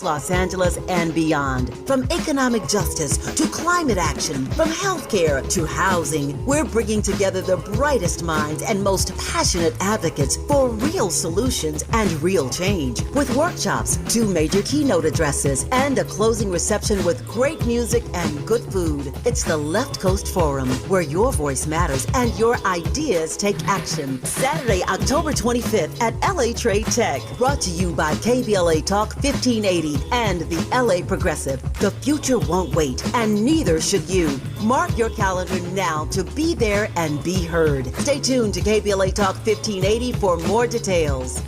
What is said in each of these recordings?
across Los Angeles and beyond. From economic justice to climate action, from healthcare to housing, we're bringing together the brightest minds and most passionate advocates for real solutions and real change. With workshops, 2 major keynote addresses, and a closing reception with great music and good food. It's the Left Coast Forum, where your voice matters and your ideas take action. Saturday, October 25th at LA Trade Tech. Brought to you by KBLA Talk 1580 and the LA Progressive. The future won't wait, and neither should you. Mark your calendar now to be there and be heard. Stay tuned to KBLA Talk 1580 for more details.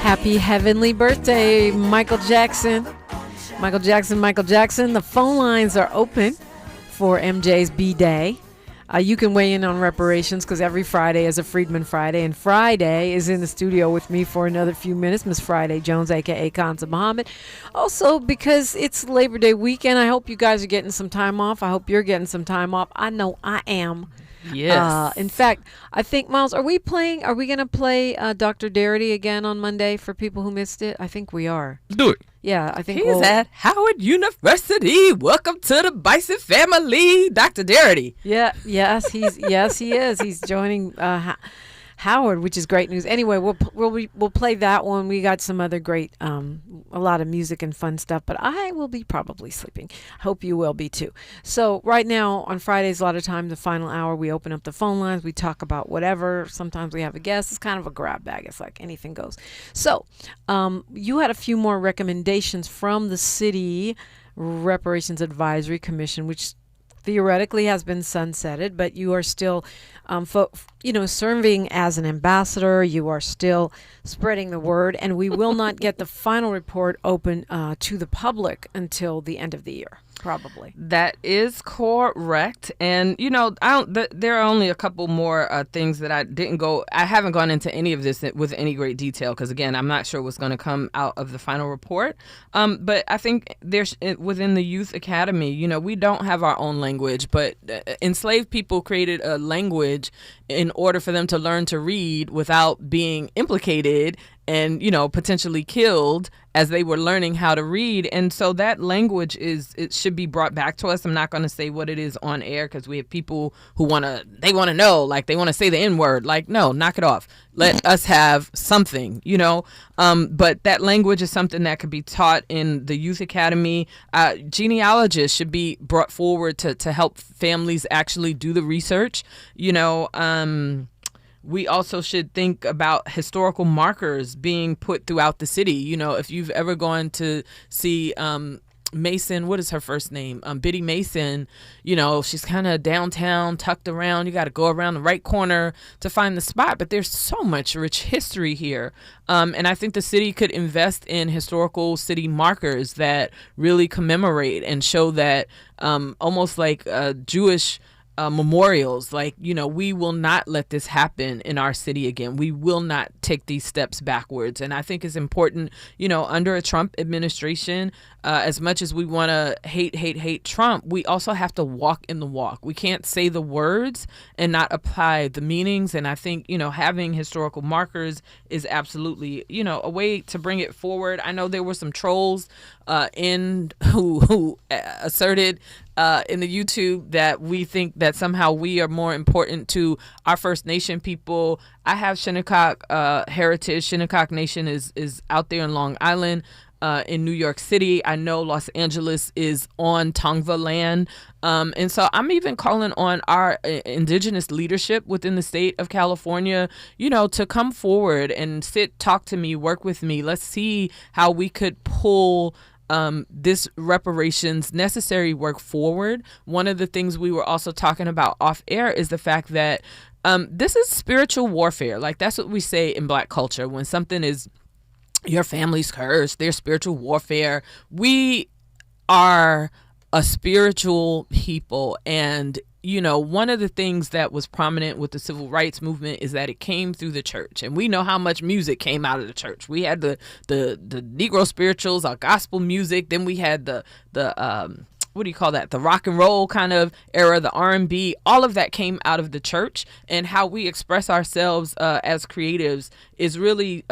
Happy heavenly birthday, Michael Jackson. Michael Jackson. The phone lines are open for MJ's B-Day. You can weigh in on reparations because every Friday is a Freedman Friday, and Friday is in the studio with me for another few minutes, Miss Friday Jones, a.k.a. Kansa Muhammad. Also, because it's Labor Day weekend, I hope you guys are getting some time off. I hope you're getting some time off. I know I am. Yes. In fact, I think, Miles, are we going to play Dr. Darity again on Monday for people who missed it? I think we are. Do it. Yeah, I think He's at Howard University. Welcome to the Bison family, Dr. Darity. Yes, he is. He's joining Howard, which is great news. Anyway, we'll play that one. We got some other great, a lot of music and fun stuff, but I will be probably sleeping. Hope you will be too. So right now on Fridays, a lot of times the final hour, we open up the phone lines. We talk about whatever. Sometimes we have a guest. It's kind of a grab bag. It's like anything goes. So you had a few more recommendations from the City Reparations Advisory Commission, which theoretically has been sunsetted, but you are still, serving as an ambassador. You are still spreading the word, and we will not get the final report open to the public until the end of the year, probably. That is correct. And, there are only a couple more things that I haven't gone into any of this with any great detail because, again, I'm not sure what's going to come out of the final report. But I think there's within the Youth Academy, we don't have our own language, but enslaved people created a language in order for them to learn to read without being implicated and, potentially killed as they were learning how to read. And so that language it should be brought back to us. I'm not going to say what it is on air because we have people who want to know, like they want to say the N-word. Like, no, knock it off. Let us have something, But that language is something that could be taught in the Youth Academy. Genealogists should be brought forward to help families actually do the research, We also should think about historical markers being put throughout the city. If you've ever gone to see Mason, what is her first name? Biddy Mason, she's kind of downtown, tucked around. You got to go around the right corner to find the spot. But there's so much rich history here. And I think the city could invest in historical city markers that really commemorate and show that almost like Jewish memorials, like, we will not let this happen in our city again. We will not take these steps backwards. And I think it's important, under a Trump administration, as much as we want to hate Trump, we also have to walk in the walk. We can't say the words and not apply the meanings. And I think, having historical markers is absolutely, a way to bring it forward. I know there were some trolls who asserted in the YouTube that we think that somehow we are more important to our First Nation people. I have Shinnecock heritage. Shinnecock Nation is out there in Long Island, in New York City. I know Los Angeles is on Tongva land. And so I'm even calling on our indigenous leadership within the state of California, to come forward and talk to me, work with me. Let's see how we could pull this reparations necessary work forward. One of the things we were also talking about off air is the fact that this is spiritual warfare. Like, that's what we say in Black culture. When something is your family's cursed, there's spiritual warfare. We are a spiritual people. And one of the things that was prominent with the civil rights movement is that it came through the church. And we know how much music came out of the church. We had the Negro spirituals, our gospel music. Then we had the what do you call that? The rock and roll kind of era, the R&B. All of that came out of the church. And how we express ourselves as creatives is really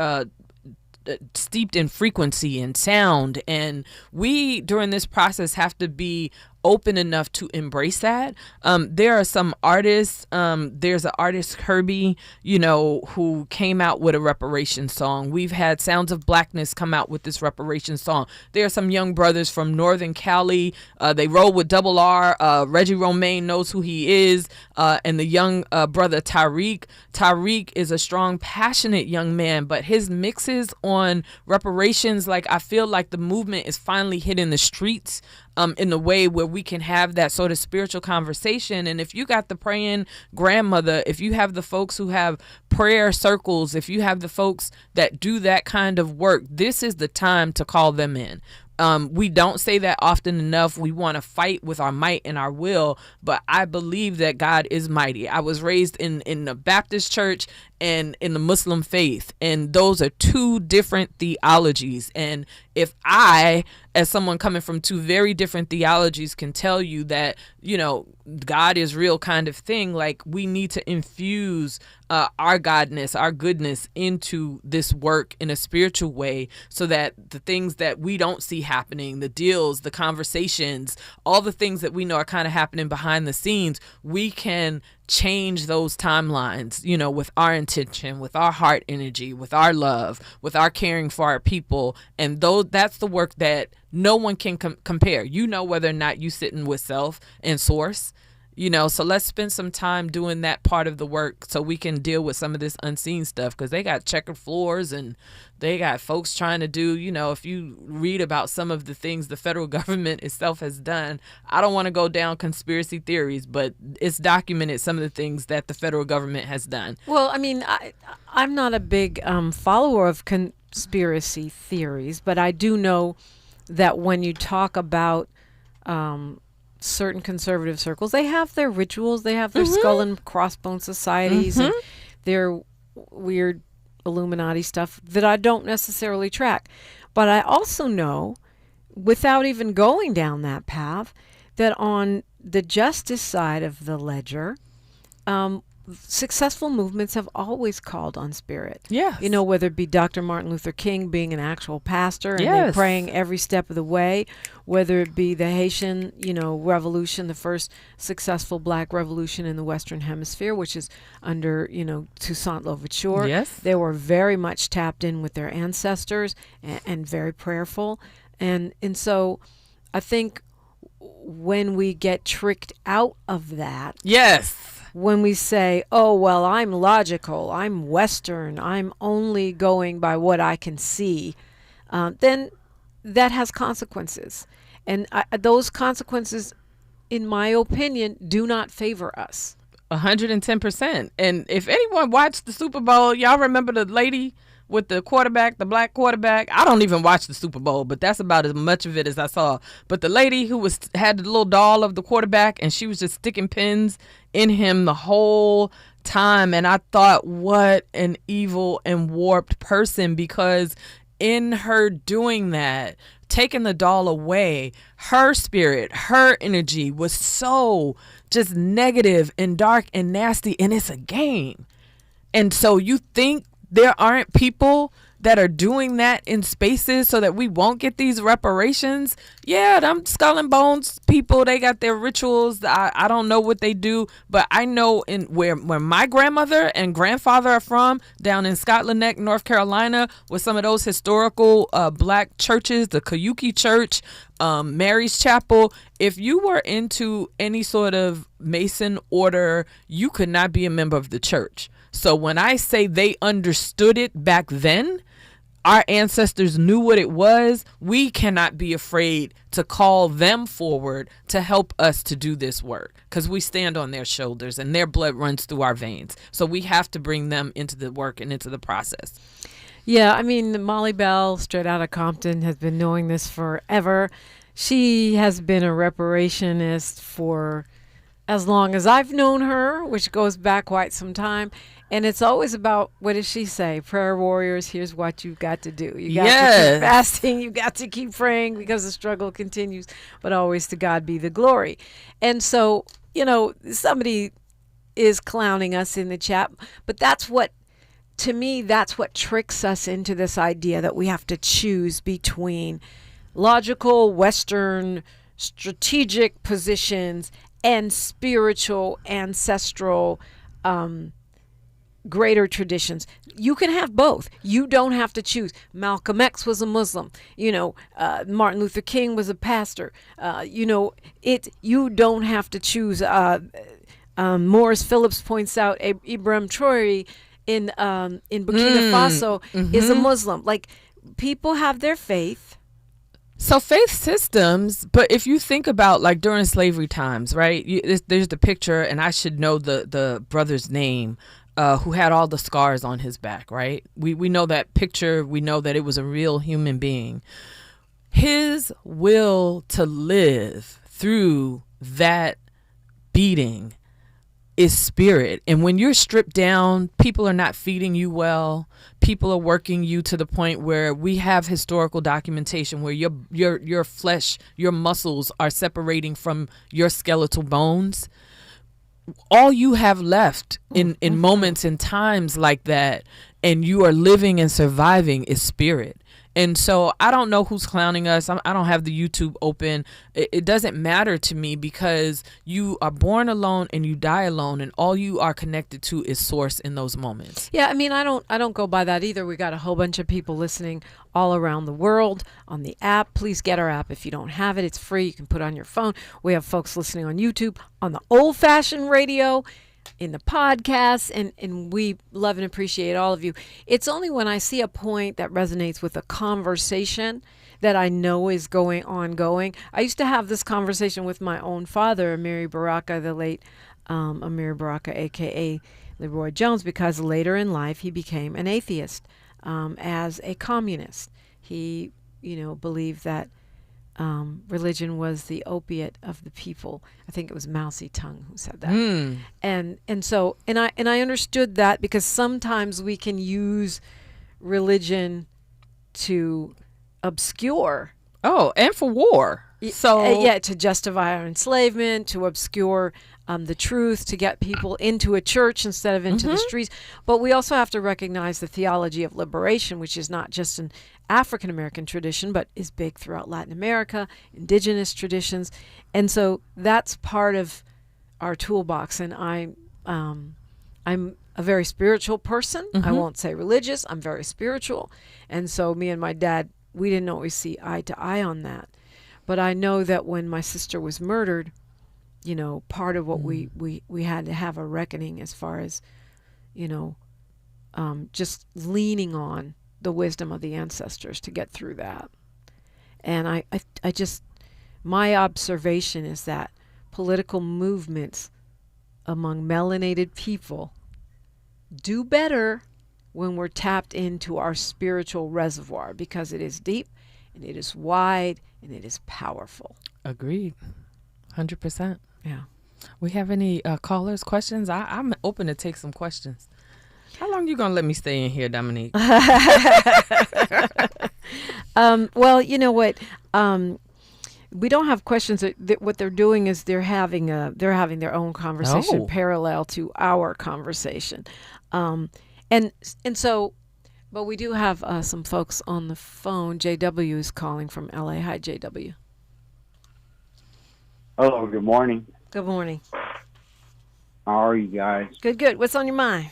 steeped in frequency and sound. And we, during this process, have to be open enough to embrace that. There are some artists, there's an artist, Herbie, who came out with a reparations song. We've had Sounds of Blackness come out with this reparations song. There are some young brothers from Northern Cali. They roll with Double R. Reggie Romaine knows who he is. And the young brother, Tariq. Tariq is a strong, passionate young man, but his mixes on reparations, like, I feel like the movement is finally hitting the streets in the way where we can have that sort of spiritual conversation. And if you got the praying grandmother, if you have the folks who have prayer circles, if you have the folks that do that kind of work, this is the time to call them in. We don't say that often enough. We want to fight with our might and our will, but I believe that God is mighty. I was raised in the Baptist church and in the Muslim faith, and those are two different theologies. And if I, as someone coming from two very different theologies, can tell you that, God is real kind of thing, like, we need to infuse our godness, our goodness into this work in a spiritual way, so that the things that we don't see happening, the deals, the conversations, all the things that we know are kind of happening behind the scenes, we can change those timelines, with our intention, with our heart energy, with our love, with our caring for our people. And that's the work that no one can compare. Whether or not you sitting with self and source, so let's spend some time doing that part of the work so we can deal with some of this unseen stuff, because they got checkered floors and they got folks trying to do, if you read about some of the things the federal government itself has done, I don't want to go down conspiracy theories, but it's documented some of the things that the federal government has done. Well, I mean, I'm not a big follower of conspiracy theories, but I do know that when you talk about certain conservative circles, they have their rituals, they have their skull and crossbone societies, and their weird Illuminati stuff that I don't necessarily track. But I also know, without even going down that path, that on the justice side of the ledger, successful movements have always called on spirit. Yes. Whether it be Dr. Martin Luther King being an actual pastor and yes. then praying every step of the way, whether it be the Haitian, revolution, the first successful Black revolution in the Western Hemisphere, which is under, Toussaint Louverture. Yes. They were very much tapped in with their ancestors and very prayerful. And so I think when we get tricked out of that. Yes. When we say, oh, well, I'm logical, I'm Western, I'm only going by what I can see, then that has consequences. And those consequences, in my opinion, do not favor us. 110%. And if anyone watched the Super Bowl, y'all remember the lady with the quarterback, the black quarterback. I don't even watch the Super Bowl, but that's about as much of it as I saw. But the lady who had the little doll of the quarterback, and she was just sticking pins in him the whole time. And I thought, what an evil and warped person, because in her doing that, taking the doll away, her spirit, her energy was so just negative and dark and nasty, and it's a game. And so you think there aren't people that are doing that in spaces so that we won't get these reparations? Yeah, them Skull and Bones people, they got their rituals. I don't know what they do, but I know where my grandmother and grandfather are from, down in Scotland Neck, North Carolina, with some of those historical black churches, the Kayuki Church, Mary's Chapel. If you were into any sort of Mason order, you could not be a member of the church. So when I say they understood it back then, our ancestors knew what it was. We cannot be afraid to call them forward to help us to do this work, because we stand on their shoulders and their blood runs through our veins. So we have to bring them into the work and into the process. Yeah, I mean, Molly Bell, straight out of Compton, has been knowing this forever. She has been a reparationist for as long as I've known her, which goes back quite some time. And it's always about, what does she say? Prayer warriors, here's what you've got to do. You got to keep fasting, you got to keep praying, because the struggle continues, but always to God be the glory. And so, somebody is clowning us in the chat, but that's what, to me, that's what tricks us into this idea that we have to choose between logical, Western, strategic positions and spiritual, ancestral, greater traditions. You can have both. You don't have to choose. Malcolm X was a Muslim. Martin Luther King was a pastor. You don't have to choose. Morris Phillips points out Ibrahim Traore in Burkina Faso is a Muslim. Like, people have their faith. So faith systems, but if you think about, like, during slavery times, right? There's the picture, and I should know the brother's name, who had all the scars on his back, right? We know that picture. We know that it was a real human being. His will to live through that beating is spirit. And when you're stripped down, people are not feeding you well. People are working you to the point where we have historical documentation where your flesh, your muscles are separating from your skeletal bones. All you have left in moments and times like that, and you are living and surviving, is spirit. And so I don't know who's clowning us. I don't have the YouTube open. It doesn't matter to me, because you are born alone and you die alone, and all you are connected to is source in those moments. Yeah, I mean, I don't go by that either. We got a whole bunch of people listening all around the world on the app. Please get our app if you don't have it. It's free. You can put it on your phone. We have folks listening on YouTube, on the old-fashioned radio, in the podcast, and we love and appreciate all of you. It's only when I see a point that resonates with a conversation that I know is ongoing. I used to have this conversation with my own father, Amiri Baraka, the late Amiri Baraka, a.k.a. Leroy Jones, because later in life he became an atheist as a communist. He, believed that religion was the opiate of the people. I think it was Mao Zedong who said that. And so I understood that, because sometimes we can use religion to obscure. Oh, and for war. So to justify our enslavement, to obscure the truth, to get people into a church instead of into the streets. But we also have to recognize the theology of liberation, which is not just an African American tradition, but is big throughout Latin America, indigenous traditions. And so that's part of our toolbox. And I'm a very spiritual person. I won't say religious. I'm very spiritual. And so me and my dad, we didn't always see eye to eye on that. But I know that when my sister was murdered, part of what we had to have a reckoning as far as, just leaning on the wisdom of the ancestors to get through that. And I just, my observation is that political movements among melanated people do better when we're tapped into our spiritual reservoir, because it is deep and it is wide and it is powerful. Agreed. 100%. Yeah. We have any callers, questions? I'm open to take some questions. How long you going to let me stay in here, Dominique? Well, you know what? We don't have questions. What they're doing is they're having their own conversation parallel to our conversation. And so, but we do have some folks on the phone. JW is calling from LA. Hi, JW. Hello, good morning. Good morning. How are you guys? Good. What's on your mind?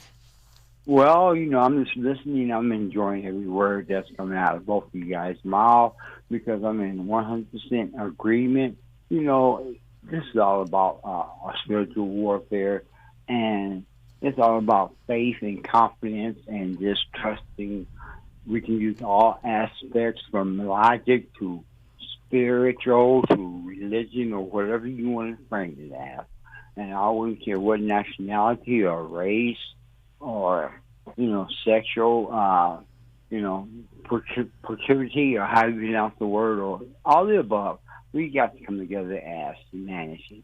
Well, I'm just listening. I'm enjoying every word that's coming out of both of you guys' mouth because I'm in 100% agreement. This is all about our spiritual warfare, and it's all about faith and confidence and just trusting. We can use all aspects from logic to spiritual to religion or whatever you want to frame it as. And I wouldn't care what nationality or race or, sexual, proclivity or how you pronounce the word or all the above. We got to come together as humanity,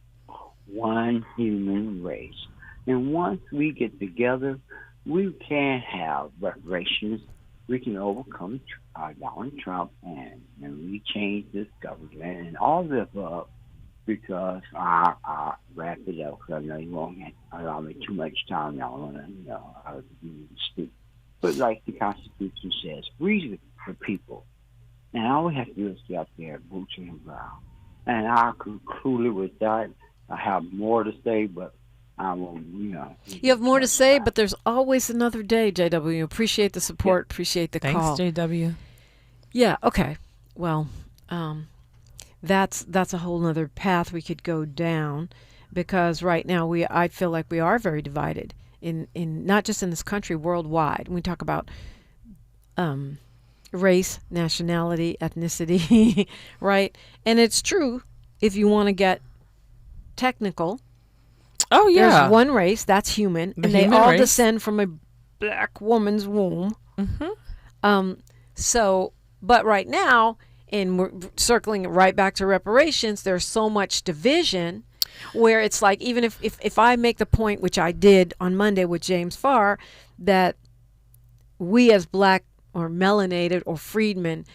one human race. And once we get together, we can have reparations. We can overcome Donald Trump and we change this government and all the above because I wrap it up because I know you won't allow me too much time. Y'all want to how to speak. But like the Constitution says, reason for people. And all we have to do is get up there, boots on the ground. And I'll conclude it with that. I have more to say, but I won't, You have more to say, but there's always another day, JW. Appreciate the support. Yeah. Appreciate the call. Thanks, JW. Yeah, okay. Well, that's a whole other path we could go down because right now I feel like we are very divided in not just in this country, worldwide. When we talk about race, nationality, ethnicity, right? And it's true if you want to get technical. Oh, yeah. There's one race, that's human, and they all descend from a black woman's womb. Mm-hmm. But right now, and we're circling it right back to reparations, there's so much division where it's like, even if I make the point, which I did on Monday with James Farr, that we as black or melanated or freedmen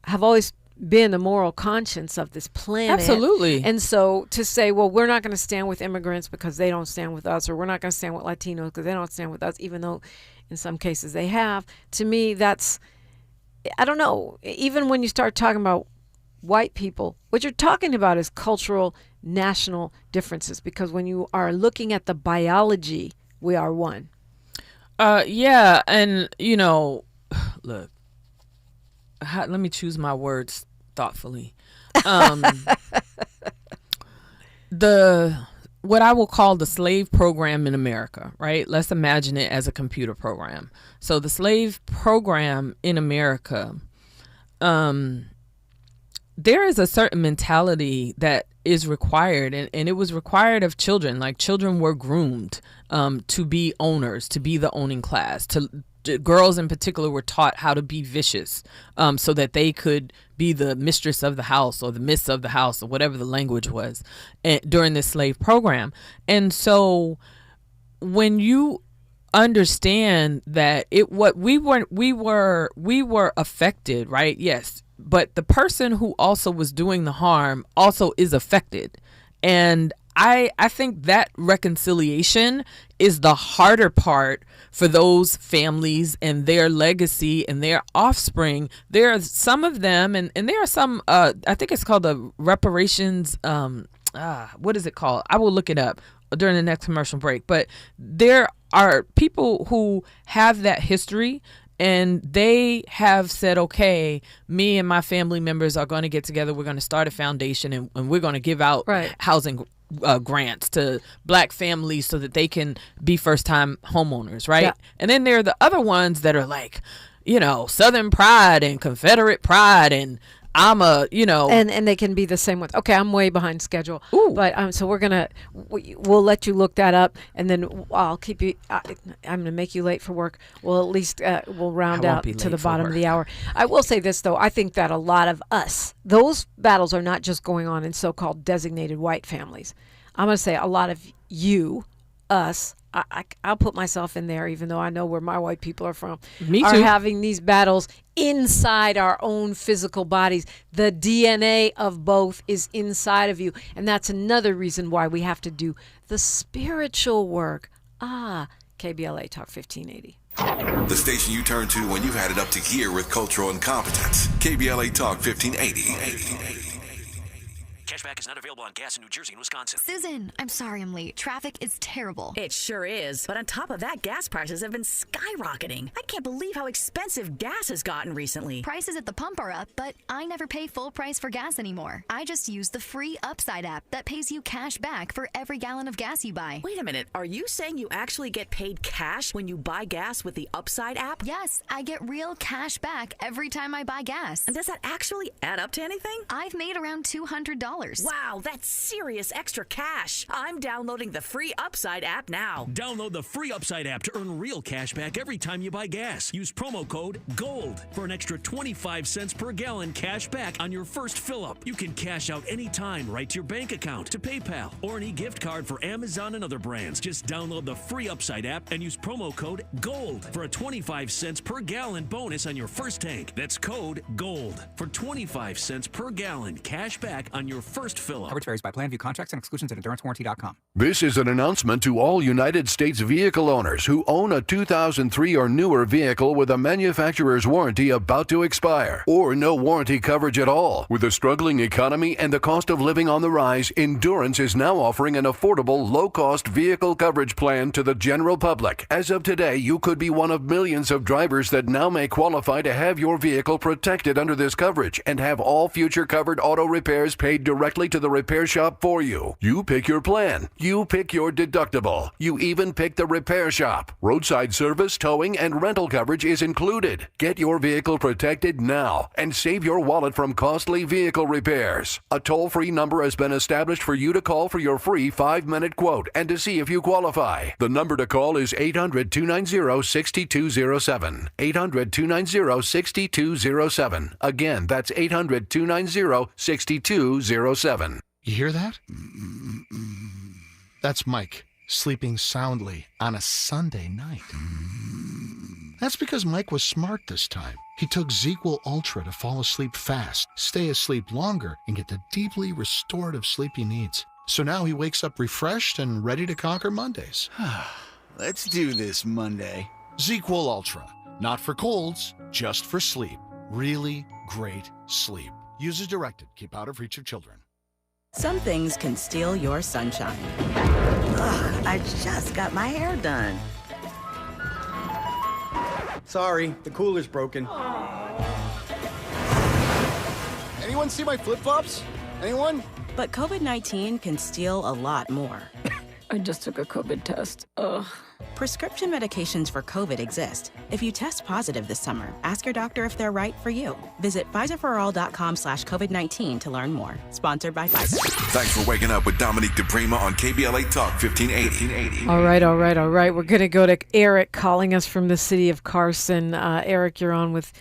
have always been the moral conscience of this planet. Absolutely. And so to say, well, we're not going to stand with immigrants because they don't stand with us, or we're not going to stand with Latinos because they don't stand with us, even though in some cases they have, to me, that's, I don't know, even when you start talking about white people, what you're talking about is cultural, national differences, because when you are looking at the biology, we are one. Yeah, and, look, let me choose my words thoughtfully. What I will call the slave program in America, right? Let's imagine it as a computer program. So the slave program in America, there is a certain mentality that is required, and it was required of children. Like, children were groomed to be owners, to be the owning class. Girls in particular were taught how to be vicious so that they could be the mistress of the house or the miss of the house or whatever the language was during this slave program. And so when you understand that we were affected, right? Yes. But the person who also was doing the harm also is affected. And I think that reconciliation is the harder part for those families and their legacy and their offspring. There are some of them, and there are some, I think it's called the reparations, what is it called? I will look it up during the next commercial break. But there are people who have that history, and they have said, okay, me and my family members are going to get together. We're going to start a foundation, and we're going to give out housing grants to black families so that they can be first-time homeowners, right? Yeah. And then there are the other ones that are like, Southern pride and Confederate pride and I'm a, you know. And they can be the same with, okay, I'm way behind schedule. Ooh. But so we'll let you look that up, and then I'll keep you, I'm going to make you late for work. Well, at least we'll round out to the bottom of the hour. I will say this, though. I think that a lot of us, those battles are not just going on in so-called designated white families. I'm going to say a lot of you, us, I'll put myself in there, even though I know where my white people are from. Me too. Are having these battles inside our own physical bodies. The DNA of both is inside of you. And that's another reason why we have to do the spiritual work. KBLA Talk 1580. The station you turn to when you've had it up to gear with cultural incompetence. KBLA Talk 1580. Cashback is not available on gas in New Jersey and Wisconsin. Susan, I'm sorry I'm late. Traffic is terrible. It sure is. But on top of that, gas prices have been skyrocketing. I can't believe how expensive gas has gotten recently. Prices at the pump are up, but I never pay full price for gas anymore. I just use the free Upside app that pays you cash back for every gallon of gas you buy. Wait a minute. Are you saying you actually get paid cash when you buy gas with the Upside app? Yes, I get real cash back every time I buy gas. And does that actually add up to anything? I've made around $200. Wow, that's serious extra cash. I'm downloading the free Upside app now. Download the free Upside app to earn real cash back every time you buy gas. Use promo code GOLD for an extra 25 cents per gallon cash back on your first fill-up. You can cash out anytime right to your bank account, to PayPal, or an e-gift card for Amazon and other brands. Just download the free Upside app and use promo code GOLD for a 25 cents per gallon bonus on your first tank. That's code GOLD for 25 cents per gallon cash back on your first fill-up. Coverage varies by plan, view contracts and exclusions at endurancewarranty.com. This is an announcement to all United States vehicle owners who own a 2003 or newer vehicle with a manufacturer's warranty about to expire, or no warranty coverage at all. With a struggling economy and the cost of living on the rise, Endurance is now offering an affordable, low-cost vehicle coverage plan to the general public. As of today, you could be one of millions of drivers that now may qualify to have your vehicle protected under this coverage and have all future covered auto repairs paid directly to the repair shop for you. You pick your plan. You pick your deductible. You even pick the repair shop. Roadside service, towing, and rental coverage is included. Get your vehicle protected now and save your wallet from costly vehicle repairs. A toll-free number has been established for you to call for your free 5-minute quote and to see if you qualify. The number to call is 800-290-6207. 800-290-6207. Again, that's 800-290-6207. You hear that? That's Mike, sleeping soundly on a Sunday night. That's because Mike was smart this time. He took ZQL Ultra to fall asleep fast, stay asleep longer, and get the deeply restorative sleep he needs. So now he wakes up refreshed and ready to conquer Mondays. Let's do this Monday. ZQL Ultra. Not for colds, just for sleep. Really great sleep. Use as directed. Keep out of reach of children. Some things can steal your sunshine. Ugh, I just got my hair done. Sorry, the cooler's broken. Anyone see my flip-flops? Anyone? But COVID-19 can steal a lot more. I just took a COVID test. Ugh. Prescription medications for COVID exist. If you test positive this summer, ask your doctor if they're right for you. Visit PfizerForAll.com/COVID-19 to learn more. Sponsored by Pfizer. Thanks for waking up with Dominique DiPrima on KBLA Talk 1580. All right. We're going to go to Eric calling us from the city of Carson. Eric, you're on with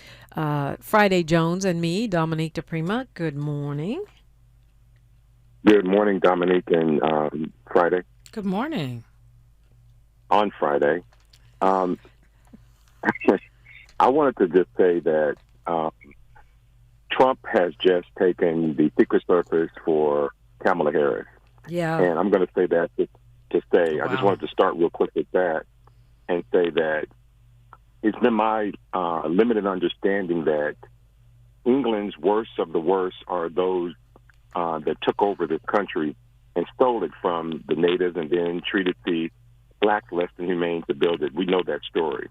Friday Jones and me, Dominique DiPrima. Good morning. Good morning, Dominique and Friday. Good morning. On Friday. I wanted to just say that Trump has just taken the Secret Service for Kamala Harris. Yeah. And I'm going to say that to say, Wow. I just wanted to start real quick with that and say that it's been my limited understanding that England's worst of the worst are those that took over this country and stole it from the natives and then treated the blacks less than humane to build it. We know that story.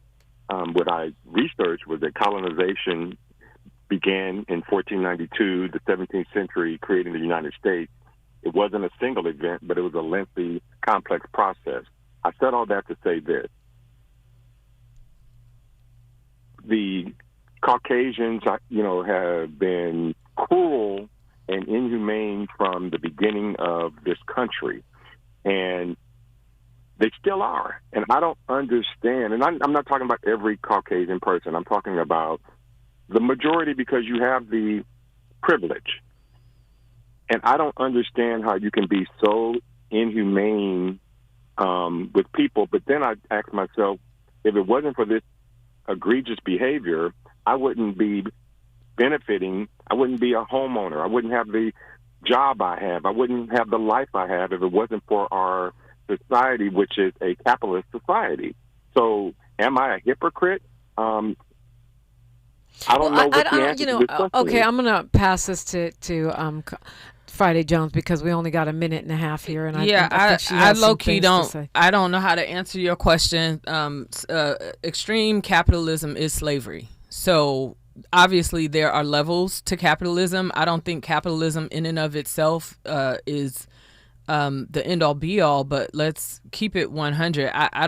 What I researched was that colonization began in 1492, the 17th century, creating the United States. It wasn't a single event, but it was a lengthy, complex process. I said all that to say this. The Caucasians, have been cruel and inhumane from the beginning of this country. And they still are. And I don't understand. And I'm not talking about every Caucasian person. I'm talking about the majority, because you have the privilege. And I don't understand how you can be so inhumane with people. But then I ask myself, if it wasn't for this egregious behavior, I wouldn't be benefiting. I wouldn't be a homeowner. I wouldn't have the job I have. I wouldn't have the life I have if it wasn't for our society, which is a capitalist society. So am I a hypocrite? I don't know what the answer to this question okay, is. I'm going to pass this to Friday Jones, because we only got a minute and a half here, and I think she has some low-key things to say. I don't know how to answer your question. Extreme capitalism is slavery. So obviously there are levels to capitalism. I don't think capitalism in and of itself is the end-all be-all, but let's keep it 100. I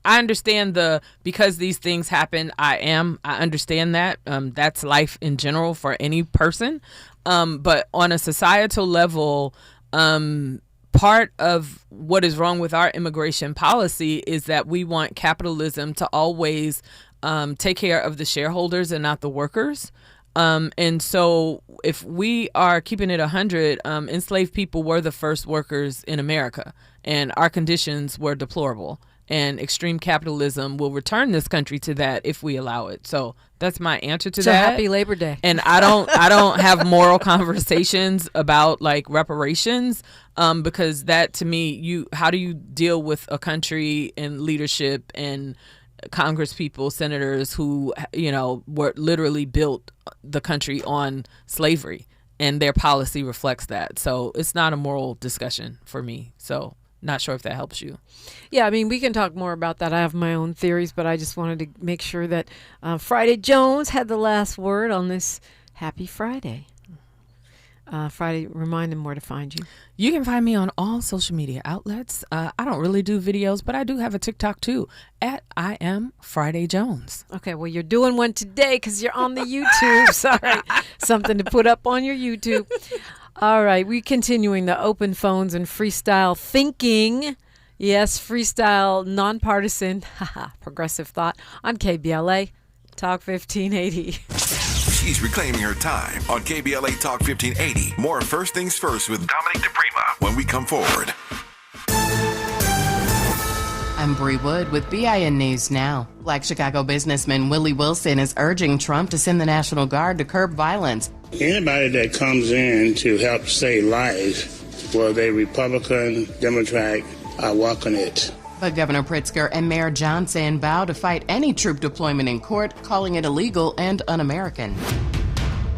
understand because these things happen, I understand that. That's life in general for any person. But on a societal level, part of what is wrong with our immigration policy is that we want capitalism to always take care of the shareholders and not the workers. And so if we are keeping it 100, enslaved people were the first workers in America, and our conditions were deplorable. And extreme capitalism will return this country to that if we allow it. So that's my answer to that. So happy Labor Day. And I don't have moral conversations about like reparations, because that to me, how do you deal with a country and leadership and Congress people, senators who, were literally built the country on slavery, and their policy reflects that. So it's not a moral discussion for me. So not sure if that helps you. Yeah, I mean, we can talk more about that. I have my own theories, but I just wanted to make sure that Friday Jones had the last word on this happy Friday. Friday, remind them where to find you. You can find me on all social media outlets. I don't really do videos, but I do have a TikTok too, at I am Friday Jones. Okay, well, you're doing one today because you're on the YouTube. Sorry, something to put up on your YouTube. All right, we're continuing the open phones and freestyle thinking. Yes, freestyle, nonpartisan, progressive thought on KBLA Talk 1580. She's reclaiming her time on KBLA Talk 1580. More First Things First with Dominique DiPrima when we come forward. I'm Bree Wood with BIN News Now. Black Chicago businessman Willie Wilson is urging Trump to send the National Guard to curb violence. Anybody that comes in to help save lives, whether they Republican, Democrat, I welcome it. But Governor Pritzker and Mayor Johnson vow to fight any troop deployment in court, calling it illegal and un-American.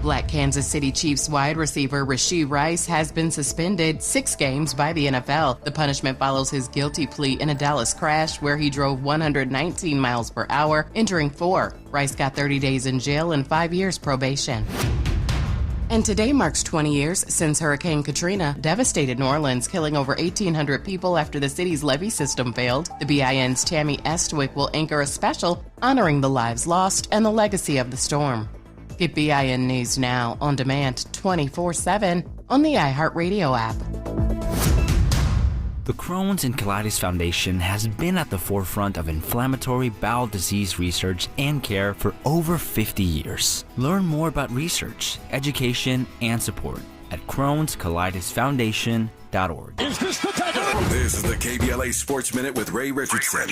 Black Kansas City Chiefs wide receiver Rashee Rice has been suspended 6 games by the NFL. The punishment follows his guilty plea in a Dallas crash where he drove 119 miles per hour, injuring 4. Rice got 30 days in jail and 5 years probation. And today marks 20 years since Hurricane Katrina devastated New Orleans, killing over 1,800 people after the city's levee system failed. The BIN's Tammy Estwick will anchor a special honoring the lives lost and the legacy of the storm. Get BIN News Now on demand 24/7 on the iHeartRadio app. The Crohn's and Colitis Foundation has been at the forefront of inflammatory bowel disease research and care for over 50 years. Learn more about research, education, and support at Crohn'sColitisFoundation.org. This is the KBLA Sports Minute with Ray Richardson.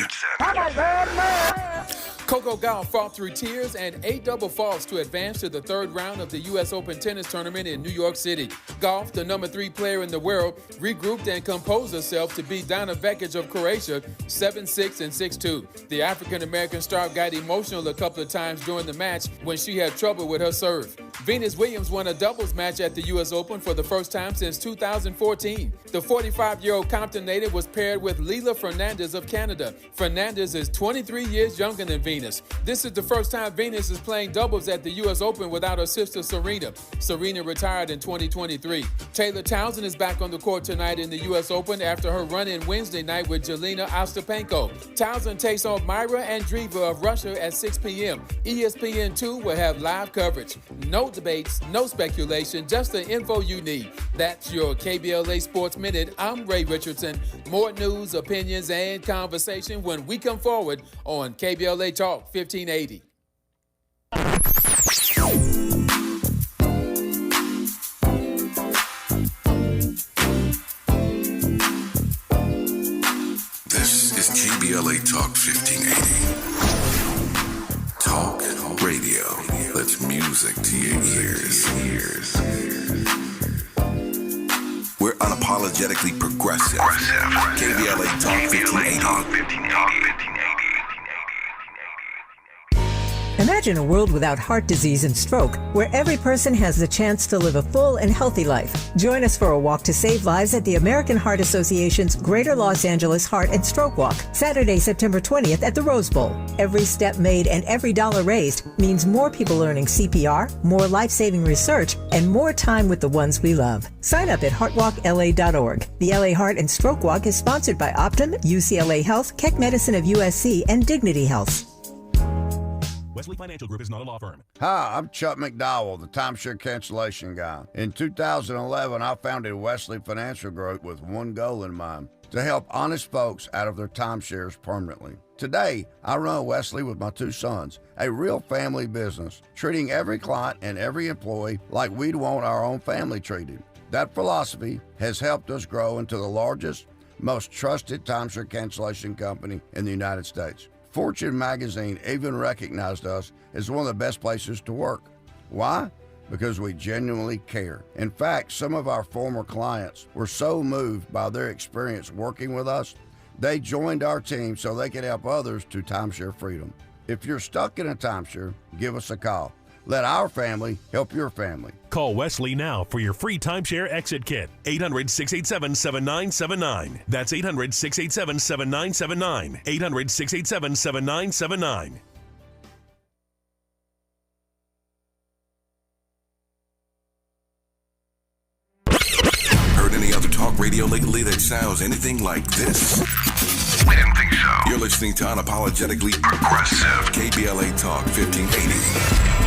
Coco Gauff fought through tears and 8 double faults to advance to the 3rd round of the U.S. Open tennis tournament in New York City. Gauff, the number 3 player in the world, regrouped and composed herself to beat Dana Vekic of Croatia 7-6 and 6-2. The African-American star got emotional a couple of times during the match when she had trouble with her serve. Venus Williams won a doubles match at the U.S. Open for the first time since 2014. The 45-year-old Compton native was paired with Leela Fernandez of Canada. Fernandez is 23 years younger than Venus. This is the first time Venus is playing doubles at the U.S. Open without her sister Serena. Serena retired in 2023. Taylor Townsend is back on the court tonight in the U.S. Open after her run-in Wednesday night with Jelena Ostapenko. Townsend takes on Myra Andreeva of Russia at 6 p.m. ESPN2 will have live coverage. No No debates, no speculation, just the info you need. That's your KBLA Sports Minute. I'm Ray Richardson. More news, opinions, and conversation when we come forward on KBLA Talk 1580. This is KBLA Talk 1580. Talk radio. That's music to your ears. We're unapologetically progressive. KBLA Talk 1580. Imagine a world without heart disease and stroke, where every person has the chance to live a full and healthy life. Join us for a walk to save lives at the American Heart Association's Greater Los Angeles Heart and Stroke Walk, Saturday, September 20th at the Rose Bowl. Every step made and every dollar raised means more people learning CPR, more life-saving research, and more time with the ones we love. Sign up at heartwalkla.org. The LA Heart and Stroke Walk is sponsored by Optum, UCLA Health, Keck Medicine of USC, and Dignity Health. Wesley Financial Group is not a law firm. Hi, I'm Chuck McDowell, the timeshare cancellation guy. In 2011, I founded Wesley Financial Group with one goal in mind: to help honest folks out of their timeshares permanently. Today, I run Wesley with my two sons, a real family business, treating every client and every employee like we'd want our own family treated. That philosophy has helped us grow into the largest, most trusted timeshare cancellation company in the United States. Fortune magazine even recognized us as one of the best places to work. Why? Because we genuinely care. In fact, some of our former clients were so moved by their experience working with us, they joined our team so they could help others to timeshare freedom. If you're stuck in a timeshare, give us a call. Let our family help your family. Call Wesley now for your free timeshare exit kit. 800-687-7979. That's 800-687-7979. 800-687-7979. Heard any other talk radio lately that sounds anything like this? We didn't think so. You're listening to Unapologetically Progressive. KBLA Talk 1580.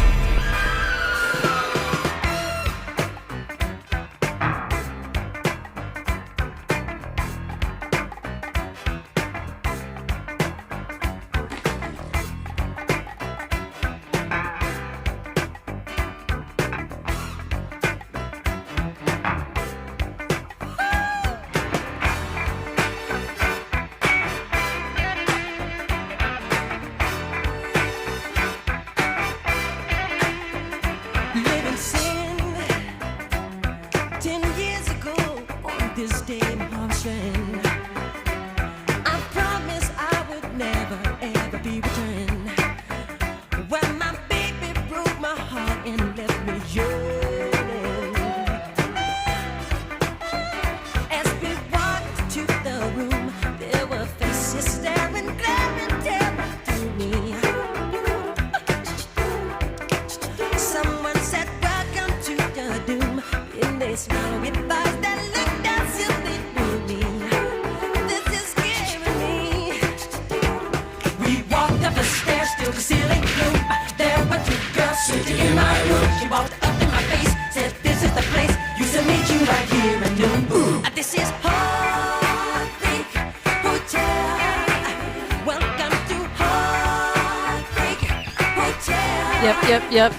Yep.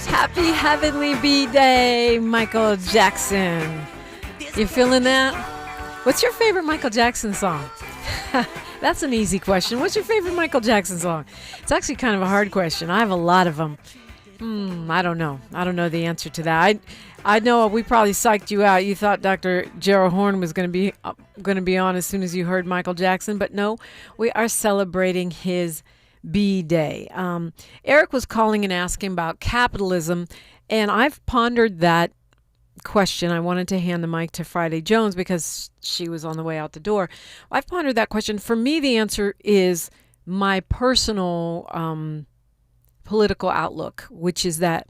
Happy Heavenly B-Day, Michael Jackson. You feeling that? What's your favorite Michael Jackson song? That's an easy question. What's your favorite Michael Jackson song? It's actually kind of a hard question. I have a lot of them. I don't know. I don't know the answer to that. I know we probably psyched you out. You thought Dr. Gerald Horn was going to be on as soon as you heard Michael Jackson, but no, we are celebrating his B-Day. Eric was calling and asking about capitalism, and I've pondered that question. I wanted to hand the mic to Friday Jones because she was on the way out the door. I've pondered that question. For me, the answer is my personal political outlook, which is that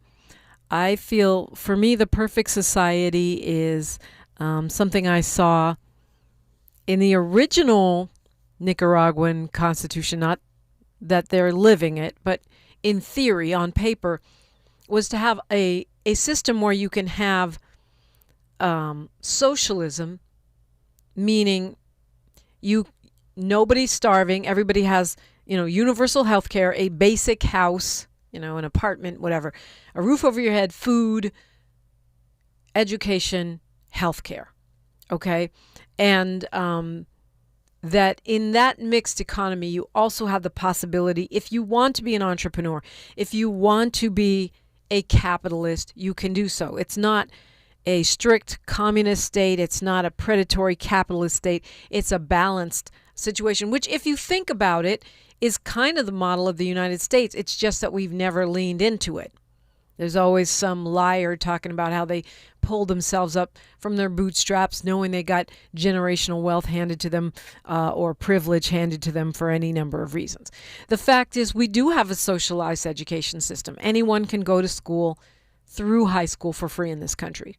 I feel, for me, the perfect society is something I saw in the original Nicaraguan Constitution, not that they're living it, but in theory, on paper, was to have a system where you can have socialism, meaning nobody's starving, everybody has, universal health care, a basic house, an apartment, whatever, a roof over your head, food, education, health care. Okay? And that in that mixed economy, you also have the possibility, if you want to be an entrepreneur, if you want to be a capitalist, you can do so. It's not a strict communist state. It's not a predatory capitalist state. It's a balanced situation, which, if you think about it, is kind of the model of the United States. It's just that we've never leaned into it. There's always some liar talking about how they pulled themselves up from their bootstraps, knowing they got generational wealth handed to them or privilege handed to them for any number of reasons. The fact is, we do have a socialized education system. Anyone can go to school through high school for free in this country.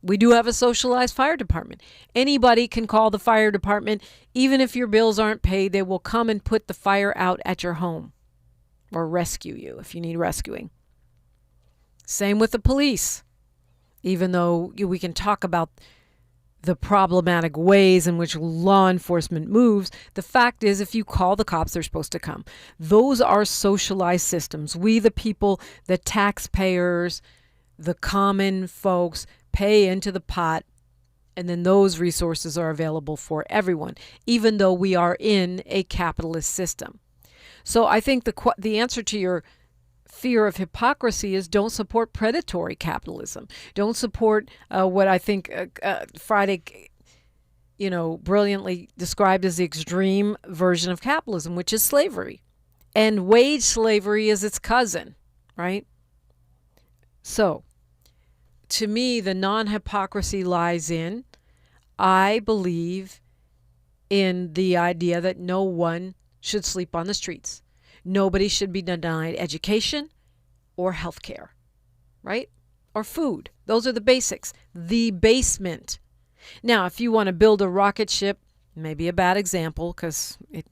We do have a socialized fire department. Anybody can call the fire department. Even if your bills aren't paid, they will come and put the fire out at your home or rescue you if you need rescuing. Same with the police. Even though we can talk about the problematic ways in which law enforcement moves, the fact is, if you call the cops, they're supposed to come. Those are socialized systems. We, the people, the taxpayers, the common folks, pay into the pot, and then those resources are available for everyone, even though we are in a capitalist system. So I think the answer to your fear of hypocrisy is don't support predatory capitalism. Don't support what I think Friday, brilliantly described as the extreme version of capitalism, which is slavery. And wage slavery is its cousin, right? So, to me, the non-hypocrisy lies in, I believe in the idea that no one should sleep on the streets. Nobody should be denied education or health care, right? Or food. Those are the basics. The basement. Now, if you want to build a rocket ship, maybe a bad example because it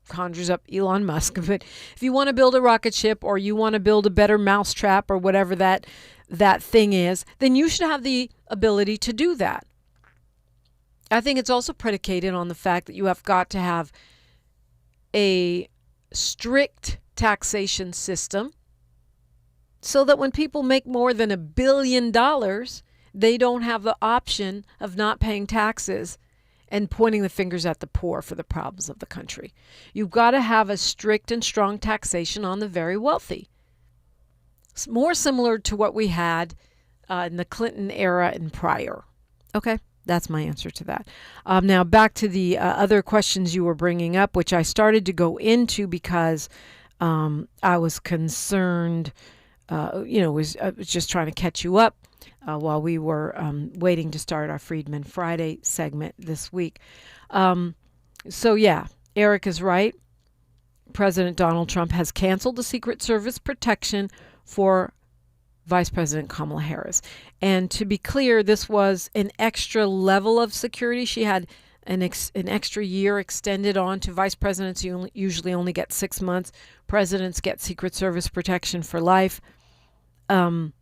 conjures up Elon Musk, but if you want to build a rocket ship or you want to build a better mousetrap or whatever that thing is, then you should have the ability to do that. I think it's also predicated on the fact that you have got to have a strict taxation system so that when people make more than $1 billion, they don't have the option of not paying taxes and pointing the fingers at the poor for the problems of the country. You've got to have a strict and strong taxation on the very wealthy. It's more similar to what we had in the Clinton era and prior. Okay? That's my answer to that. Now, back to the other questions you were bringing up, which I started to go into because I was concerned, I was just trying to catch you up while we were waiting to start our Freedman Friday segment this week. So, yeah, Eric is right. President Donald Trump has canceled the Secret Service protection for Vice President Kamala Harris. And to be clear, this was an extra level of security. She had an extra year extended on to vice presidents. You usually only get 6 months. Presidents get Secret Service protection for life. And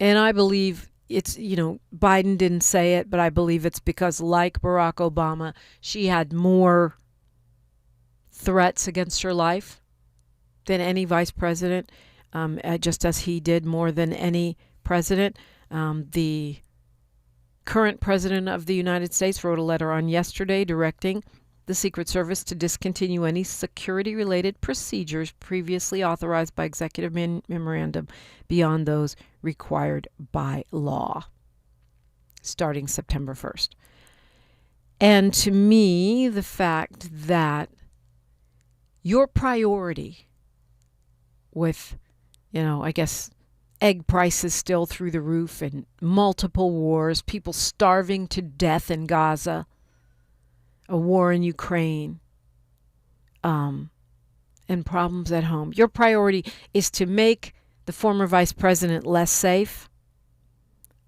I believe it's, Biden didn't say it, but I believe it's because, like Barack Obama, she had more threats against her life than any vice president. Just as he did more than any president. The current president of the United States wrote a letter on yesterday directing the Secret Service to discontinue any security-related procedures previously authorized by executive memorandum beyond those required by law, starting September 1st. And to me, the fact that your priority with I guess egg prices still through the roof and multiple wars, people starving to death in Gaza, a war in Ukraine, and problems at home. Your priority is to make the former vice president less safe.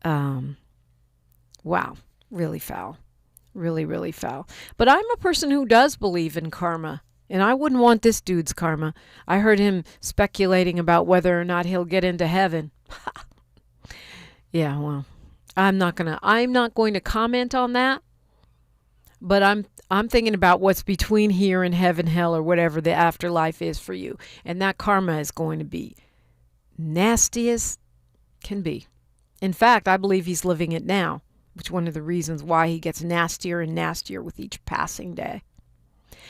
Wow, really foul. Really, really foul. But I'm a person who does believe in karma And I wouldn't want this dude's karma. I heard him speculating about whether or not he'll get into heaven. Yeah, well, I'm not going to comment on that. But I'm thinking about what's between here and heaven, hell, or whatever the afterlife is for you. And that karma is going to be nasty as can be. In fact, I believe he's living it now, which is one of the reasons why he gets nastier and nastier with each passing day.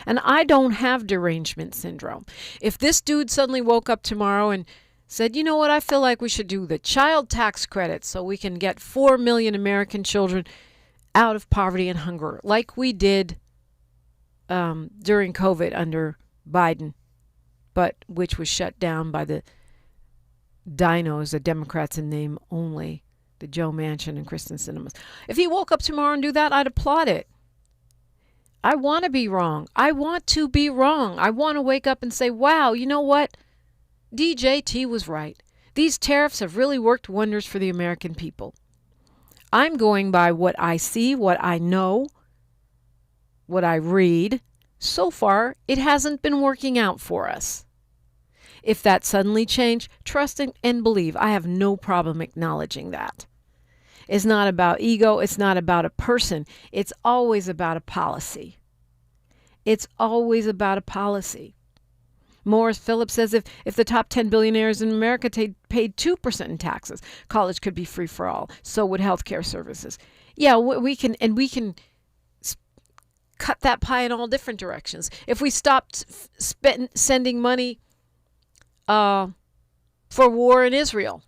And I don't have derangement syndrome. If this dude suddenly woke up tomorrow and said, you know what, I feel like we should do the child tax credit so we can get 4 million American children out of poverty and hunger, like we did during COVID under Biden, but which was shut down by the dinos, the Democrats in name only, the Joe Manchin and Kristen Sinema's. If he woke up tomorrow and do that, I'd applaud it. I want to be wrong. I want to be wrong. I want to wake up and say, wow, you know what? DJT was right. These tariffs have really worked wonders for the American people. I'm going by what I see, what I know, what I read. So far, it hasn't been working out for us. If that suddenly changed, trust and believe. I have no problem acknowledging that. It's not about ego. It's not about a person. It's always about a policy. It's always about a policy. Morris Phillips says if the top 10 billionaires in America paid 2% in taxes, college could be free for all. So would healthcare services. Yeah, we can cut that pie in all different directions. If we stopped sending money for war in Israel,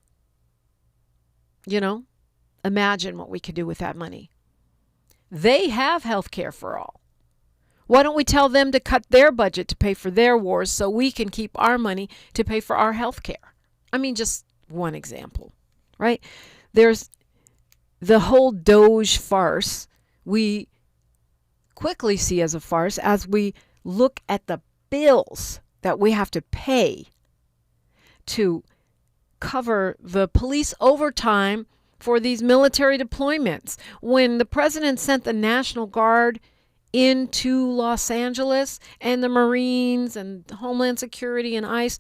imagine what we could do with that money. They have healthcare for all. Why don't we tell them to cut their budget to pay for their wars so we can keep our money to pay for our health care? I mean, just one example, right? There's the whole Doge farce we quickly see as a farce as we look at the bills that we have to pay to cover the police overtime for these military deployments. When the president sent the National Guard into Los Angeles and the Marines and Homeland Security and ICE,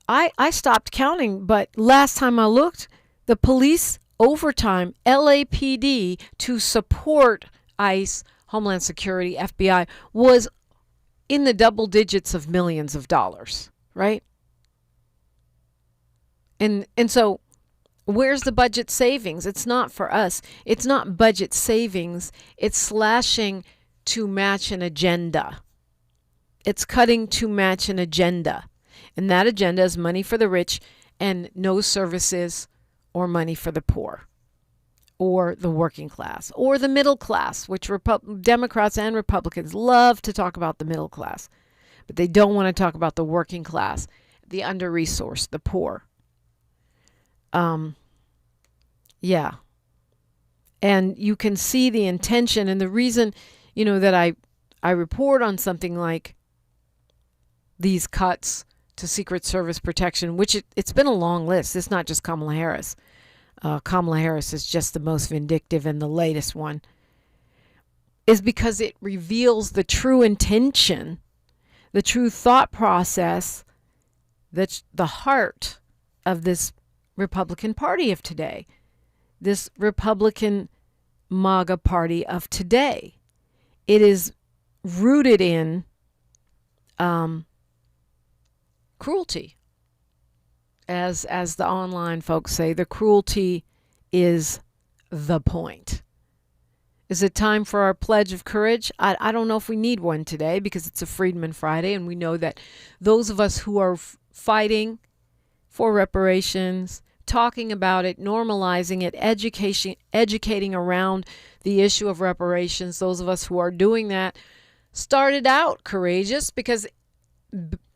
I stopped counting, but last time I looked, the police overtime, LAPD, to support ICE, Homeland Security, FBI, was in the double digits of millions of dollars, right? And so where's the budget savings? It's not for us. It's not budget savings. It's slashing to match an agenda. It's cutting to match an agenda. And that agenda is money for the rich and no services or money for the poor or the working class or the middle class, which Democrats and Republicans love to talk about the middle class. But they don't want to talk about the working class, the under-resourced, the poor. Yeah. And you can see the intention and the reason, that I report on something like these cuts to Secret Service protection, which it's been a long list. It's not just Kamala Harris. Kamala Harris is just the most vindictive and the latest one, is because it reveals the true intention, the true thought process, that's the heart of this Republican Party of today, this Republican MAGA Party of today. It is rooted in cruelty. As the online folks say, the cruelty is the point. Is it time for our pledge of courage? I don't know if we need one today because it's a Freedman Friday, and we know that those of us who are fighting for reparations, talking about it, normalizing it, educating around the issue of reparations, those of us who are doing that, started out courageous because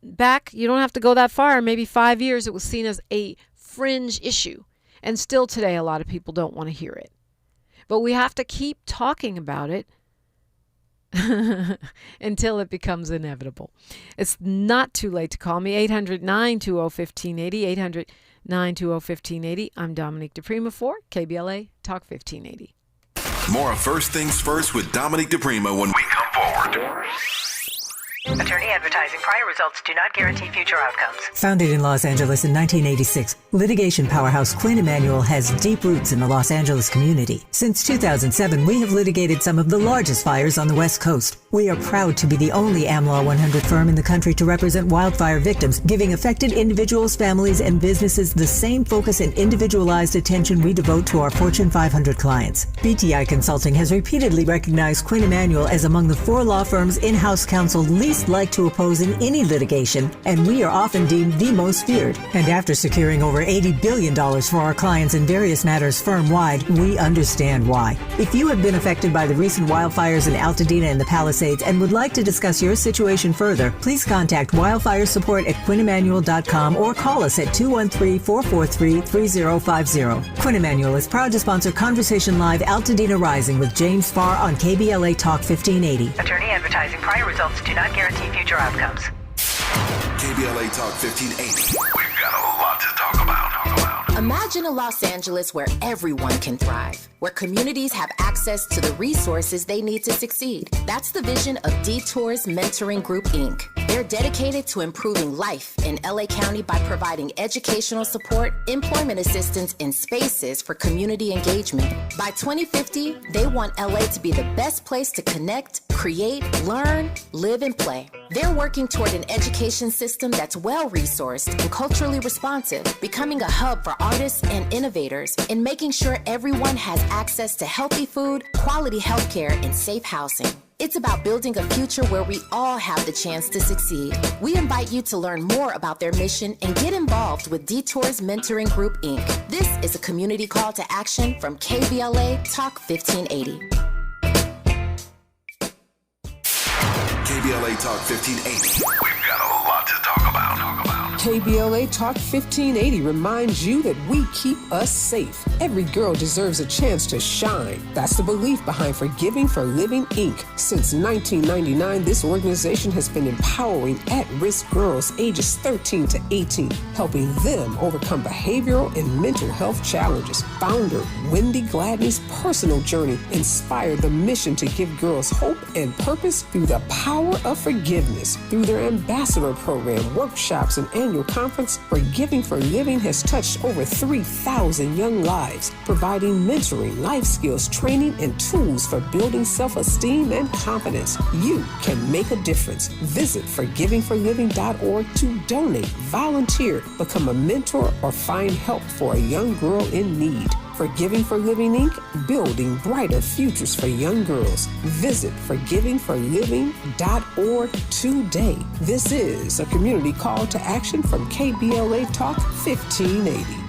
back, you don't have to go that far, maybe 5 years, it was seen as a fringe issue. And still today, a lot of people don't want to hear it. But we have to keep talking about it until it becomes inevitable. It's not too late to call me. 800-920-1580, 800-920-1580. I'm Dominique DiPrima for KBLA Talk 1580. More of First Things First with Dominique DiPrima when we come forward. Attorney advertising. Prior results do not guarantee future outcomes. Founded in Los Angeles in 1986, litigation powerhouse Quinn Emanuel has deep roots in the Los Angeles community. Since 2007, we have litigated some of the largest fires on the West Coast. We are proud to be the only AmLaw 100 firm in the country to represent wildfire victims, giving affected individuals, families, and businesses the same focus and individualized attention we devote to our Fortune 500 clients. BTI Consulting has repeatedly recognized Quinn Emanuel as among the 4 law firms in-house counsel least likely to oppose in any litigation, and we are often deemed the most feared. And after securing over $80 billion for our clients in various matters firm-wide, we understand why. If you have been affected by the recent wildfires in Altadena and the Palisades and would like to discuss your situation further, please contact wildfire support at QuinnEmanuel.com or call us at 213-443-3050. Quinn Emanuel is proud to sponsor Conversation Live Altadena Rising with James Farr on KBLA Talk 1580. Attorney advertising. Prior results do not guarantee future outcomes. KBLA Talk 1580. We've got a lot to talk about. Imagine a Los Angeles where everyone can thrive, where communities have access to the resources they need to succeed. That's the vision of Detours Mentoring Group, Inc. They're dedicated to improving life in LA County by providing educational support, employment assistance, and spaces for community engagement. By 2050, they want LA to be the best place to connect, create, learn, live, and play. They're working toward an education system that's well-resourced and culturally responsive, becoming a hub for artists and innovators, and making sure everyone has access to healthy food, quality healthcare, and safe housing. It's about building a future where we all have the chance to succeed. We invite you to learn more about their mission and get involved with Detours Mentoring Group, Inc. This is a community call to action from KBLA Talk 1580. KBLA Talk 1580. We've got a lot to talk about. KBLA Talk 1580 reminds you that we keep us safe. Every girl deserves a chance to shine. That's the belief behind Forgiving for Living, Inc. Since 1999, this organization has been empowering at-risk girls ages 13 to 18, helping them overcome behavioral and mental health challenges. Founder Wendy Gladney's personal journey inspired the mission to give girls hope and purpose through the power of forgiveness. Through their ambassador program, workshops, and annual conference, Forgiving for Living has touched over 3,000 young lives, providing mentoring, life skills, training, and tools for building self-esteem and confidence. You can make a difference. Visit forgivingforliving.org to donate, volunteer, become a mentor, or find help for a young girl in need. Forgiving for Living, Inc., building brighter futures for young girls. Visit forgivingforliving.org today. This is a community call to action from KBLA Talk 1580.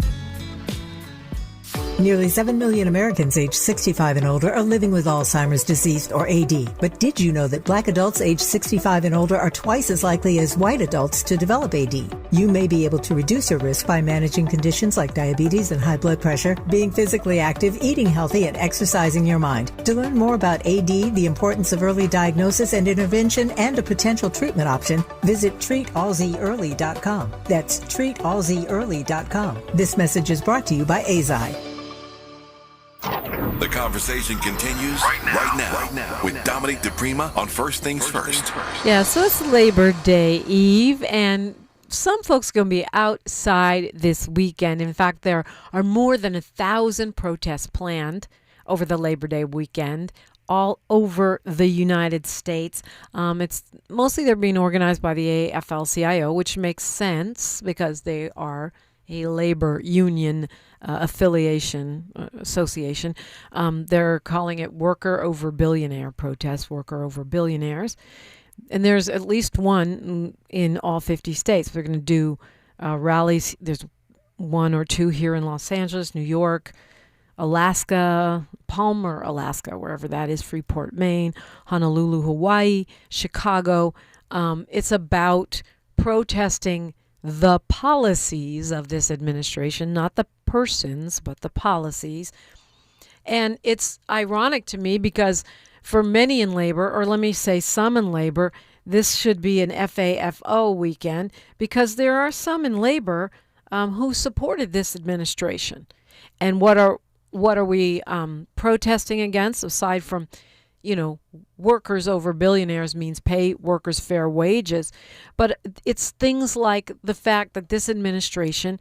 Nearly 7 million Americans aged 65 and older are living with Alzheimer's disease, or AD. But did you know that Black adults aged 65 and older are twice as likely as white adults to develop AD? You may be able to reduce your risk by managing conditions like diabetes and high blood pressure, being physically active, eating healthy, and exercising your mind. To learn more about AD, the importance of early diagnosis and intervention, and a potential treatment option, visit treatalzearly.com. That's treatalzearly.com. This message is brought to you by AZI. The conversation continues right now with Dominique DiPrima on First Things First. Yeah, so it's Labor Day Eve, and some folks are going to be outside this weekend. In fact, there are more than 1,000 protests planned over the Labor Day weekend all over the United States. It's mostly they're being organized by the AFL-CIO, which makes sense because they are a labor union association. They're calling it Worker Over Billionaire Protest, Worker Over Billionaires. And there's at least one in all 50 states. They're going to do rallies. There's one or two here in Los Angeles, New York, Alaska, Palmer, Alaska, wherever that is, Freeport, Maine, Honolulu, Hawaii, Chicago. It's about protesting the policies of this administration, not the persons, but the policies. And it's ironic to me because for many in labor, or let me say some in labor, this should be an FAFO weekend because there are some in labor who supported this administration. And what are we protesting against aside from, workers over billionaires means pay workers fair wages. But it's things like the fact that this administration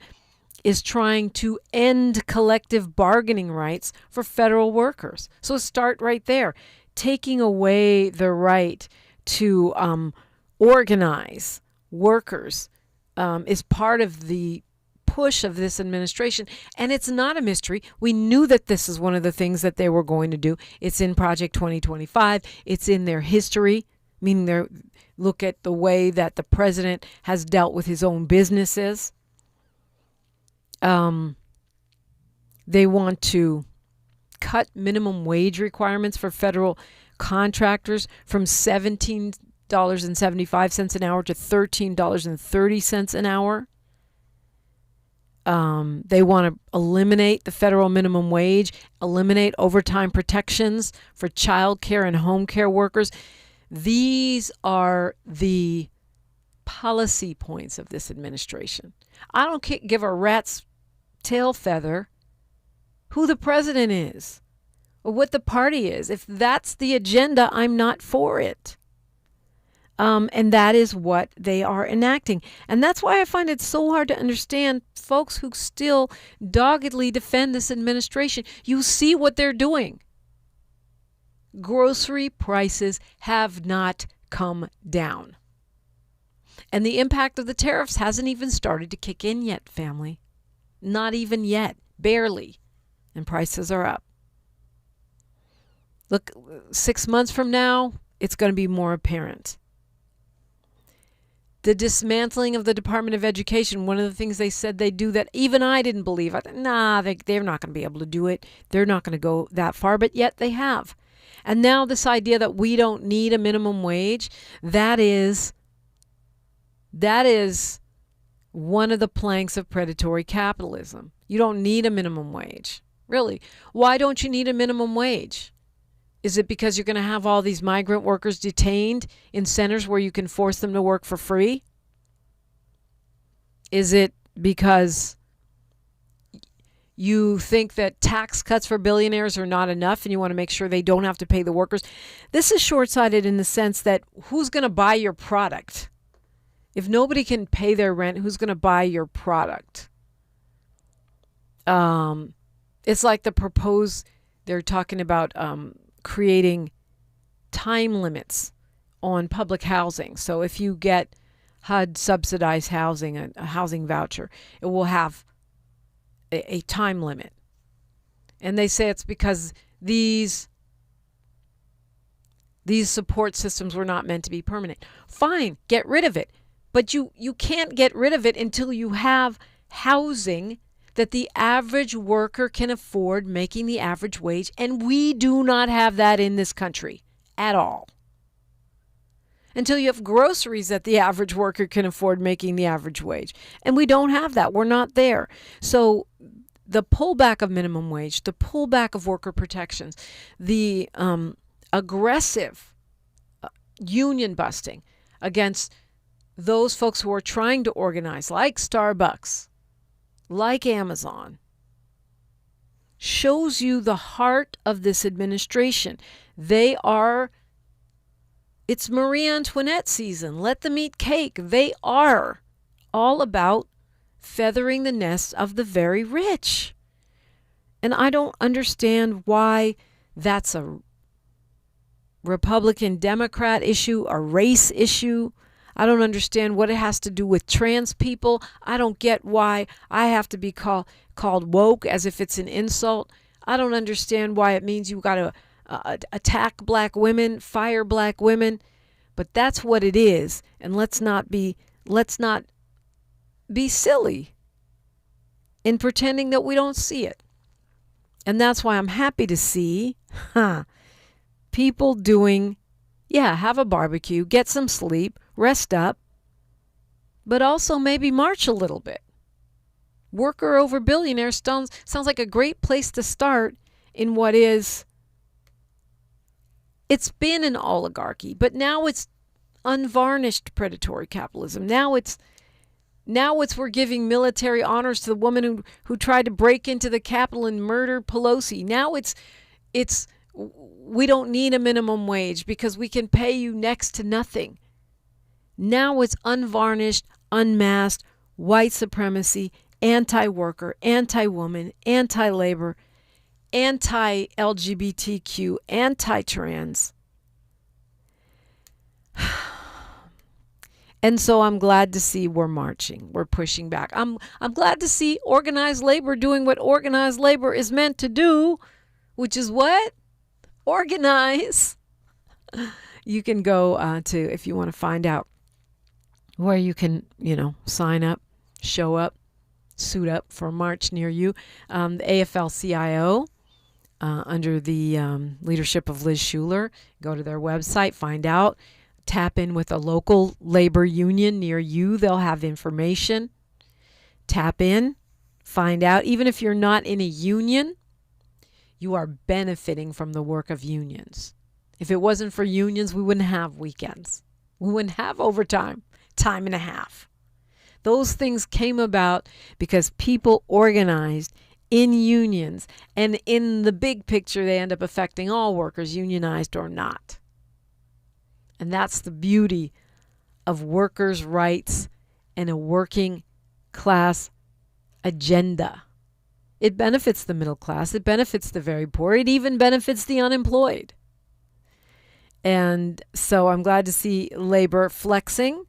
is trying to end collective bargaining rights for federal workers. So start right there. Taking away the right to organize workers is part of the push of this administration. And it's not a mystery. We knew that this is one of the things that they were going to do. It's in Project 2025. It's in their history, meaning look at the way that the president has dealt with his own businesses. They want to cut minimum wage requirements for federal contractors from $17.75 an hour to $13.30 an hour. They want to eliminate the federal minimum wage, eliminate overtime protections for child care and home care workers. These are the policy points of this administration. I don't give a rat's tail feather who the president is or what the party is. If that's the agenda, I'm not for it. And that is what they are enacting. And that's why I find it so hard to understand folks who still doggedly defend this administration. You see what they're doing. Grocery prices have not come down. And the impact of the tariffs hasn't even started to kick in yet, family. Not even yet. Barely. And prices are up. Look, 6 months from now, it's going to be more apparent. The dismantling of the Department of Education, one of the things they said they'd do that even I didn't believe. I thought, they're not going to be able to do it. They're not going to go that far, but yet they have. And now this idea that we don't need a minimum wage, that is one of the planks of predatory capitalism. You don't need a minimum wage. Really. Why don't you need a minimum wage? Is it because you're going to have all these migrant workers detained in centers where you can force them to work for free? Is it because you think that tax cuts for billionaires are not enough and you want to make sure they don't have to pay the workers? This is short-sighted in the sense that who's going to buy your product? If nobody can pay their rent, who's going to buy your product? It's like they're talking about creating time limits on public housing. So if you get HUD subsidized housing, a housing voucher, it will have a time limit. And they say it's because these support systems were not meant to be permanent. Fine, get rid of it. But you can't get rid of it until you have housing that the average worker can afford, making the average wage. And we do not have that in this country at all. Until you have groceries that the average worker can afford, making the average wage. And we don't have that. We're not there. So the pullback of minimum wage, the pullback of worker protections, the aggressive union busting against those folks who are trying to organize, like Starbucks, like Amazon, shows you the heart of this administration. It's Marie Antoinette season. Let them eat cake. They are all about feathering the nests of the very rich. And I don't understand why that's a Republican Democrat issue, a race issue. I don't understand what it has to do with trans people. I don't get why I have to be called woke as if it's an insult. I don't understand why it means you got to attack black women, fire black women. But that's what it is. And let's not be silly in pretending that we don't see it. And that's why I'm happy to see people doing, have a barbecue, get some sleep, rest up, but also maybe march a little bit. Worker over billionaire sounds like a great place to start in what is, it's been an oligarchy, but now it's unvarnished predatory capitalism. Now it's we're giving military honors to the woman who tried to break into the Capitol and murder Pelosi. Now it's We don't need a minimum wage because we can pay you next to nothing. Now it's unvarnished, unmasked, white supremacy, anti-worker, anti-woman, anti-labor, anti-LGBTQ, anti-trans. And so I'm glad to see we're marching. We're pushing back. I'm glad to see organized labor doing what organized labor is meant to do, which is what? Organize. You can go to, if you want to find out where you can, sign up, show up, suit up for a march near you. The AFL-CIO, under the leadership of Liz Shuler, go to their website, find out. Tap in with a local labor union near you. They'll have information. Tap in, find out. Even if you're not in a union, you are benefiting from the work of unions. If it wasn't for unions, we wouldn't have weekends. We wouldn't have overtime, time and a half. Those things came about because people organized in unions. And in the big picture, they end up affecting all workers, unionized or not. And that's the beauty of workers' rights and a working class agenda. It benefits the middle class. It benefits the very poor. It even benefits the unemployed. And so I'm glad to see labor flexing.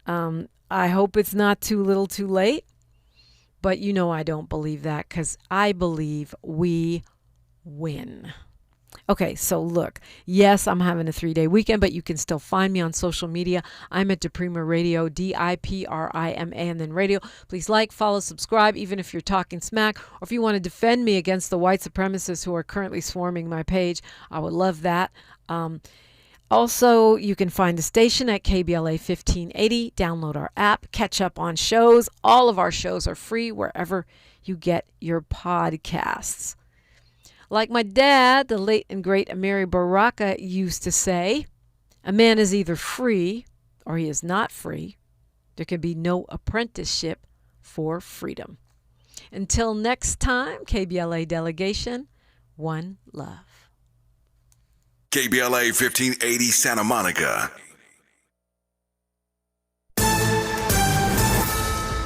I hope it's not too little too late. But I don't believe that because I believe we win. Okay, so look, yes, I'm having a 3-day weekend, but you can still find me on social media. I'm at DiPrima Radio, DIPRIMA, and then radio. Please like, follow, subscribe, even if you're talking smack, or if you want to defend me against the white supremacists who are currently swarming my page. I would love that. Also, you can find the station at KBLA 1580. Download our app, catch up on shows. All of our shows are free wherever you get your podcasts. Like my dad, the late and great Amiri Baraka, used to say, a man is either free or he is not free. There can be no apprenticeship for freedom. Until next time, KBLA delegation, one love. KBLA 1580 Santa Monica.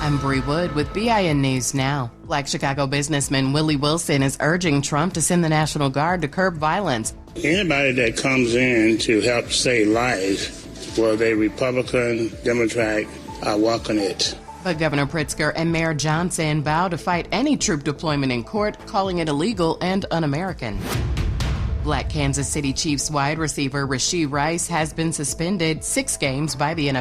I'm Bree Wood with BIN News Now. Black Chicago businessman Willie Wilson is urging Trump to send the National Guard to curb violence. Anybody that comes in to help save lives, whether they Republican, Democrat, I welcome it. But Governor Pritzker and Mayor Johnson vow to fight any troop deployment in court, calling it illegal and un-American. Black Kansas City Chiefs wide receiver Rasheed Rice has been suspended 6 games by the NFL.